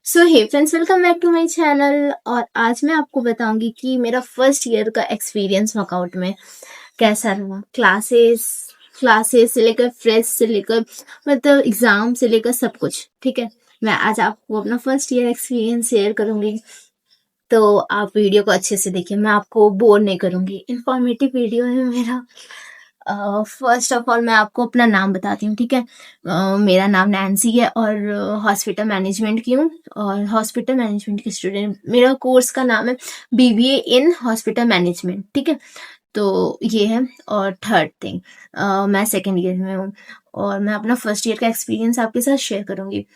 So hey friends, welcome back to my channel. और आज मैं आपको बताऊंगी कि मेरा फर्स्ट ईयर का एक्सपीरियंस वर्कआउट में कैसा रहा। क्लासेस से लेकर फ्रेश से लेकर मतलब एग्जाम से लेकर सब कुछ। ठीक है, मैं आज आपको अपना फर्स्ट ईयर एक्सपीरियंस शेयर करूंगी, तो आप वीडियो को अच्छे से देखिए। मैं आपको बोर नहीं करूंगी, इंफॉर्मेटिव वीडियो है मेरा। फर्स्ट ऑफ ऑल मैं आपको अपना नाम बताती हूँ। ठीक है, मेरा नाम नैन्सी है और हॉस्पिटल मैनेजमेंट की हूँ और हॉस्पिटल मैनेजमेंट की स्टूडेंट। मेरा कोर्स का नाम है बीबीए इन हॉस्पिटल मैनेजमेंट। ठीक है, तो ये है। और थर्ड थिंग, मैं सेकेंड ईयर में हूँ और मैं अपना फर्स्ट ईयर का एक्सपीरियंस आपके साथ शेयर करूँगी।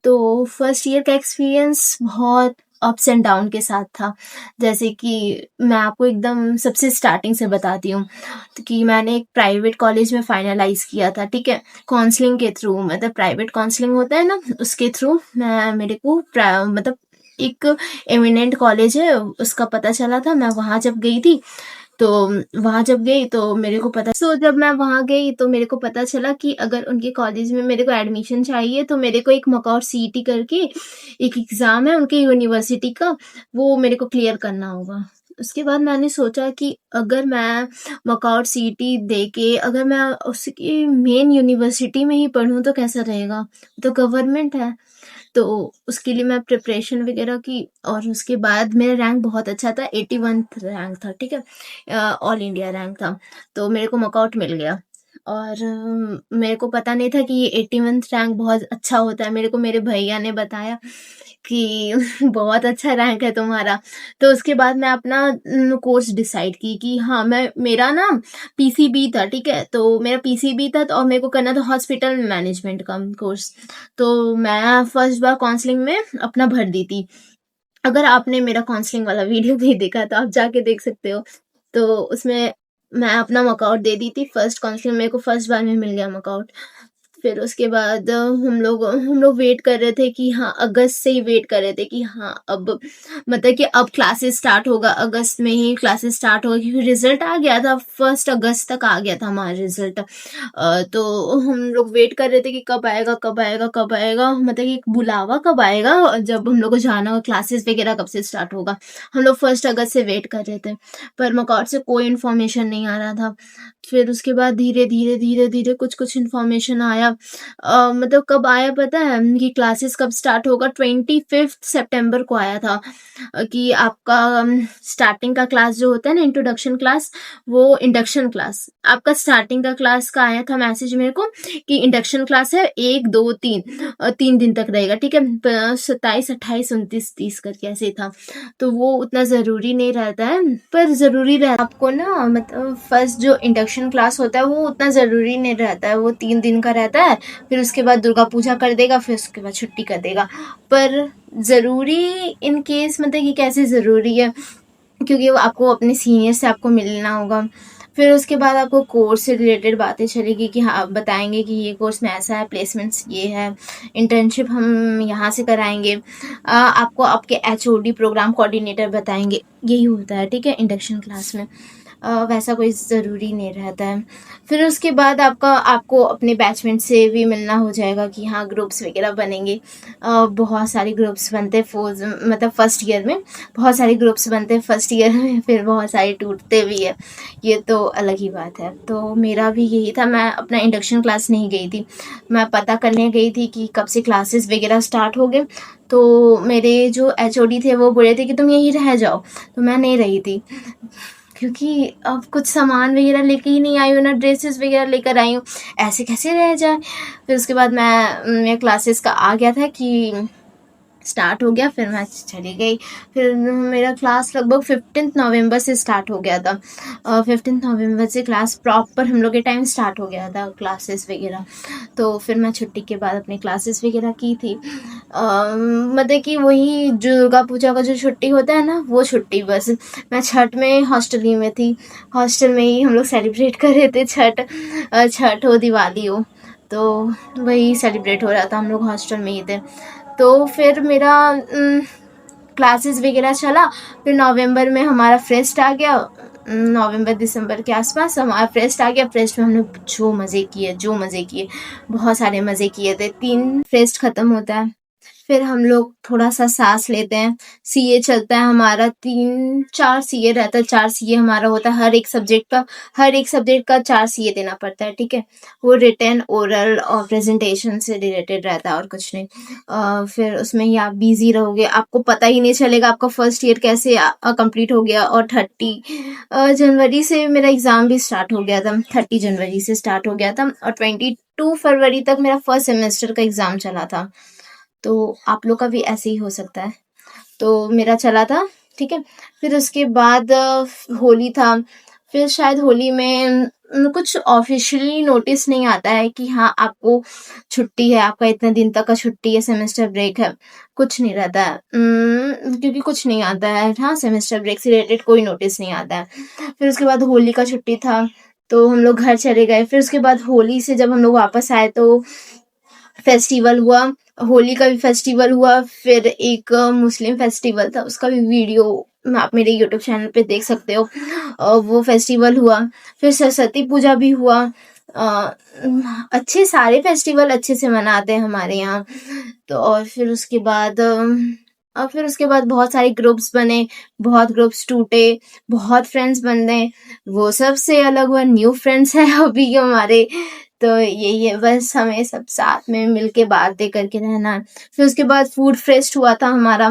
तो फर्स्ट ईयर का एक्सपीरियंस बहुत अप्स एंड डाउन के साथ था। जैसे कि मैं आपको एकदम सबसे स्टार्टिंग से बताती हूँ कि मैंने एक प्राइवेट कॉलेज में फाइनलाइज किया था। ठीक है, काउंसलिंग के थ्रू, मतलब प्राइवेट काउंसलिंग होता है ना, उसके थ्रू मैं मेरे को मतलब एक एमिनेंट कॉलेज है उसका पता चला था। मैं वहाँ जब गई थी तो वहाँ जब गई तो मेरे को पता जब मैं वहाँ गई तो मेरे को पता चला कि अगर उनके कॉलेज में मेरे को एडमिशन चाहिए तो मेरे को एक मकआउट सीईटी करके एक एग्ज़ाम है उनके यूनिवर्सिटी का, वो मेरे को क्लियर करना होगा। उसके बाद मैंने सोचा कि अगर मैं मकआउट सीईटी दे के अगर मैं उसकी मेन यूनिवर्सिटी में ही पढ़ूँ तो कैसा रहेगा? तो गवर्नमेंट है। तो उसके लिए मैं प्रिपरेशन वगैरह की और उसके बाद मेरा रैंक बहुत अच्छा था, 81th रैंक था। ठीक है, ऑल इंडिया रैंक था। तो मेरे को नॉकआउट मिल गया और मेरे को पता नहीं था कि ये 81th रैंक बहुत अच्छा होता है। मेरे को मेरे भैया ने बताया कि बहुत अच्छा रैंक है तुम्हारा। तो उसके बाद मैं अपना कोर्स डिसाइड की कि हाँ, मैं मेरा ना पीसीबी था। ठीक है, तो मेरा पीसीबी था तो और मेरे को करना था हॉस्पिटल मैनेजमेंट का कोर्स। तो मैं फर्स्ट बार काउंसलिंग में अपना भर दी थी। अगर आपने मेरा काउंसलिंग वाला वीडियो नहीं देखा तो आप जाके देख सकते हो। तो उसमें मैं अपना वर्कआउट दे दी थी। फर्स्ट काउंसलिंग मेरे को फर्स्ट बार में मिल गया वर्कआउट। फिर उसके बाद हम लोग वेट कर रहे थे कि हाँ, अगस्त से ही वेट कर रहे थे कि हाँ, अब मतलब कि अब क्लासेस स्टार्ट होगा, अगस्त में ही क्लासेस स्टार्ट होगा, क्योंकि रिजल्ट आ गया था। 1 अगस्त तक आ गया था हमारा रिजल्ट। तो हम लोग वेट कर रहे थे कि कब आएगा, कब आएगा, कब आएगा, मतलब कि बुलावा कब आएगा, जब हम लोग को जाना होगा, क्लासेस वगैरह कब से स्टार्ट होगा। हम लोग 1 अगस्त से वेट कर रहे थे, पर मकॉट से कोई इन्फॉर्मेशन नहीं आ रहा था। फिर उसके बाद धीरे-धीरे कुछ-कुछ इन्फॉर्मेशन आया। मतलब कब आया पता है कि क्लासेस कब स्टार्ट होगा? 25th सितंबर को आया था कि आपका स्टार्टिंग का क्लास जो होता है ना, इंट्रोडक्शन क्लास, वो इंडक्शन क्लास। आपका स्टार्टिंग का क्लास का आया था मैसेज मेरे को कि इंडक्शन क्लास है 1, 2, 3 3 दिन तक रहेगा। ठीक है, 27, 28, 29, 30 करके ऐसे ही था। तो वो उतना ज़रूरी नहीं रहता है, पर ज़रूरी रहता है आपको ना, मतलब फर्स्ट जो इंडक्शन क्लास होता है वो उतना ज़रूरी नहीं रहता है, वो 3 दिन का रहता है। फिर उसके बाद दुर्गा पूजा कर देगा, फिर उसके बाद छुट्टी कर देगा। पर ज़रूरी इन केस मतलब कि कैसे ज़रूरी है, क्योंकि वो आपको अपने सीनियर से आपको मिलना होगा। फिर उसके बाद आपको कोर्स से रिलेटेड बातें चलेगी कि हाँ, बताएँगे कि ये कोर्स में ऐसा है, प्लेसमेंट्स ये है, इंटर्नशिप हम यहाँ से कराएँगे। आपको आपके एचओडी प्रोग्राम कोऑर्डिनेटर बताएँगे, यही होता है। ठीक है, इंडक्शन क्लास में। वैसा कोई ज़रूरी नहीं रहता है। फिर उसके बाद आपको अपने बैचमेट से भी मिलना हो जाएगा कि हाँ, ग्रुप्स वगैरह बनेंगे। बहुत सारे ग्रुप्स बनते हैं मतलब फर्स्ट ईयर में बहुत सारे ग्रुप्स बनते हैं फर्स्ट ईयर में, फिर बहुत सारे टूटते भी है, ये तो अलग ही बात है। तो मेरा भी यही था, मैं अपना इंडक्शन क्लास नहीं गई थी, मैं पता करने गई थी कि कब से क्लासेस वगैरह स्टार्ट हो गए। तो मेरे जो एचओडी थे वो बोले थे कि तुम यहीं रह जाओ, तो मैं नहीं रही थी, क्योंकि अब कुछ सामान वगैरह लेके ही नहीं आई हूँ ना, ड्रेसेस वगैरह लेकर आई हूँ, ऐसे कैसे रह जाए। फिर उसके बाद मेरे क्लासेस का आ गया था कि स्टार्ट हो गया, फिर मैं चली गई। फिर मेरा क्लास लगभग 15 नवंबर से स्टार्ट हो गया था। 15 नवंबर से क्लास प्रॉपर हम लोग के टाइम स्टार्ट हो गया था, क्लासेस वगैरह। तो फिर मैं छुट्टी के बाद अपनी क्लासेस वगैरह की थी। मतलब कि वही दुर्गा पूजा का जो छुट्टी होता है ना, वो छुट्टी बस। मैं छठ में हॉस्टल ही में थी, हॉस्टल में ही हम लोग सेलिब्रेट कर रहे थे छठ हो दिवाली हो, तो वही सेलिब्रेट हो रहा था, हम लोग हॉस्टल में ही थे। तो फिर मेरा क्लासेस वगैरह चला। फिर नवंबर में हमारा फेस्ट आ गया, नवंबर दिसंबर के आसपास हमारा फेस्ट आ गया। फेस्ट में हमने जो मज़े किए बहुत सारे मज़े किए थे। 3 फेस्ट ख़त्म होता है, फिर हम लोग थोड़ा सा सांस लेते हैं। सीए चलता है हमारा, 3-4 सीए रहता है, 4 सीए हमारा होता है हर एक सब्जेक्ट का 4 सीए देना पड़ता है, ठीक है। वो रिटन, ओरल और प्रेजेंटेशन से रिलेटेड रहता है और कुछ नहीं। फिर उसमें ही आप बिजी रहोगे, आपको पता ही नहीं चलेगा आपका फर्स्ट ईयर कैसे कंप्लीट हो गया। और 30 जनवरी से मेरा एग्जाम भी स्टार्ट हो गया था, 30 जनवरी से स्टार्ट हो गया था और 22 फरवरी तक मेरा फर्स्ट सेमेस्टर का एग्जाम चला था। तो आप लोग का भी ऐसे ही हो सकता है। तो मेरा चला था, ठीक है। फिर उसके बाद होली था। फिर शायद होली में कुछ ऑफिशियली नोटिस नहीं आता है कि हाँ आपको छुट्टी है, आपका इतने दिन तक का छुट्टी है, सेमेस्टर ब्रेक है, कुछ नहीं रहता है। क्योंकि कुछ नहीं आता है, हाँ सेमेस्टर ब्रेक से रिलेटेड कोई नोटिस नहीं आता है। फिर उसके बाद होली का छुट्टी था, तो हम लोग घर चले गए। फिर उसके बाद होली से जब हम लोग वापस आए तो फेस्टिवल हुआ, होली का भी फेस्टिवल हुआ। फिर एक मुस्लिम फेस्टिवल था, उसका भी वीडियो आप मेरे यूट्यूब चैनल पे देख सकते हो। वो फेस्टिवल हुआ। फिर सरस्वती पूजा भी हुआ। अच्छे सारे फेस्टिवल अच्छे से मनाते हैं हमारे यहाँ। तो और फिर उसके बाद बहुत सारे ग्रुप्स बने, बहुत ग्रुप्स टूटे, बहुत फ्रेंड्स बने। वो सबसे अलग हुआ, न्यू फ्रेंड्स है अभी हमारे। तो यही है, बस हमें सब साथ में मिलके बातें करके रहना है। फिर उसके बाद फूड फेस्ट हुआ था हमारा।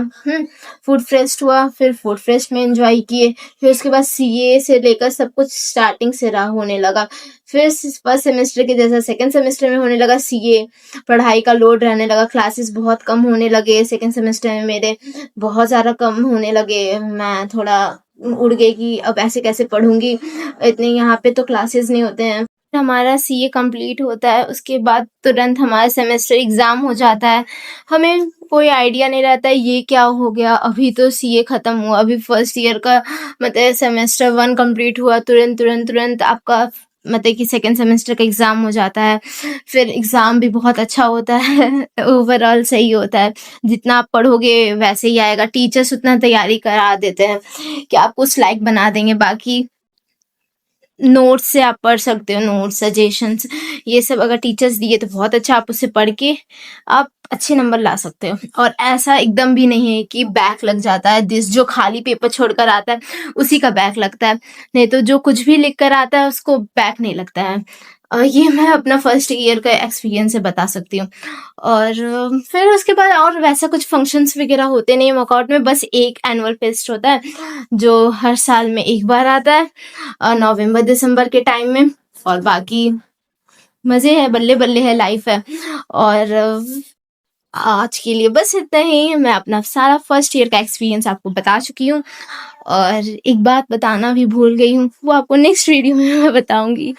फूड फेस्ट हुआ, फिर फूड फेस्ट में एंजॉय किए। फिर उसके बाद सीए से लेकर सब कुछ स्टार्टिंग से रहा होने लगा। फिर फर्स्ट सेमेस्टर के जैसा सेकंड सेमेस्टर में होने लगा सीए, पढ़ाई का लोड रहने लगा, क्लासेस बहुत कम होने लगे। सेकंड सेमेस्टर में मेरे बहुत ज़्यादा कम होने लगे। मैं थोड़ा उड़ गई कि अब ऐसे कैसे पढ़ूंगी, इतने यहाँ पे तो क्लासेस नहीं होते हैं। हमारा सीए कंप्लीट होता है, उसके बाद तुरंत हमारा सेमेस्टर एग्जाम हो जाता है। हमें कोई आइडिया नहीं रहता है ये क्या हो गया, अभी तो सीए खत्म हुआ, अभी फर्स्ट ईयर का मतलब सेमेस्टर 1 कंप्लीट हुआ, तुरंत तुरंत तुरंत आपका मतलब कि सेकेंड सेमेस्टर का एग्जाम हो जाता है। फिर एग्जाम भी बहुत अच्छा होता है ओवरऑल सही होता है, जितना आप पढ़ोगे वैसे ही आएगा। टीचर्स उतना तैयारी करा देते हैं कि आपको स्लाइड बना देंगे, बाकी नोट्स से आप पढ़ सकते हो, नोट्स सजेशंस ये सब अगर टीचर्स दिए तो बहुत अच्छा, आप उससे पढ़ के आप अच्छे नंबर ला सकते हो। और ऐसा एकदम भी नहीं है कि बैक लग जाता है, जो खाली पेपर छोड़कर आता है उसी का बैक लगता है, नहीं तो जो कुछ भी लिख कर आता है उसको बैक नहीं लगता है। ये मैं अपना फर्स्ट ईयर का एक्सपीरियंस से बता सकती हूँ। और फिर उसके बाद और वैसा कुछ फंक्शंस वगैरह होते नहीं वर्कआउट में, बस एक एनुअल फेस्ट होता है जो हर साल में एक बार आता है, नवंबर दिसंबर के टाइम में। और बाकी मजे है, बल्ले बल्ले है, लाइफ है। और आज के लिए बस इतना ही। मैं अपना सारा फर्स्ट ईयर का एक्सपीरियंस आपको बता चुकी हूँ, और एक बात बताना भी भूल गई हूँ, वो आपको नेक्स्ट वीडियो में मैं बताऊंगी।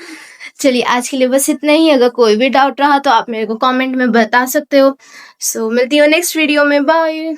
चलिए आज के लिए बस इतना ही। अगर कोई भी डाउट रहा तो आप मेरे को कमेंट में बता सकते हो। सो मिलती हूँ नेक्स्ट वीडियो में, बाय।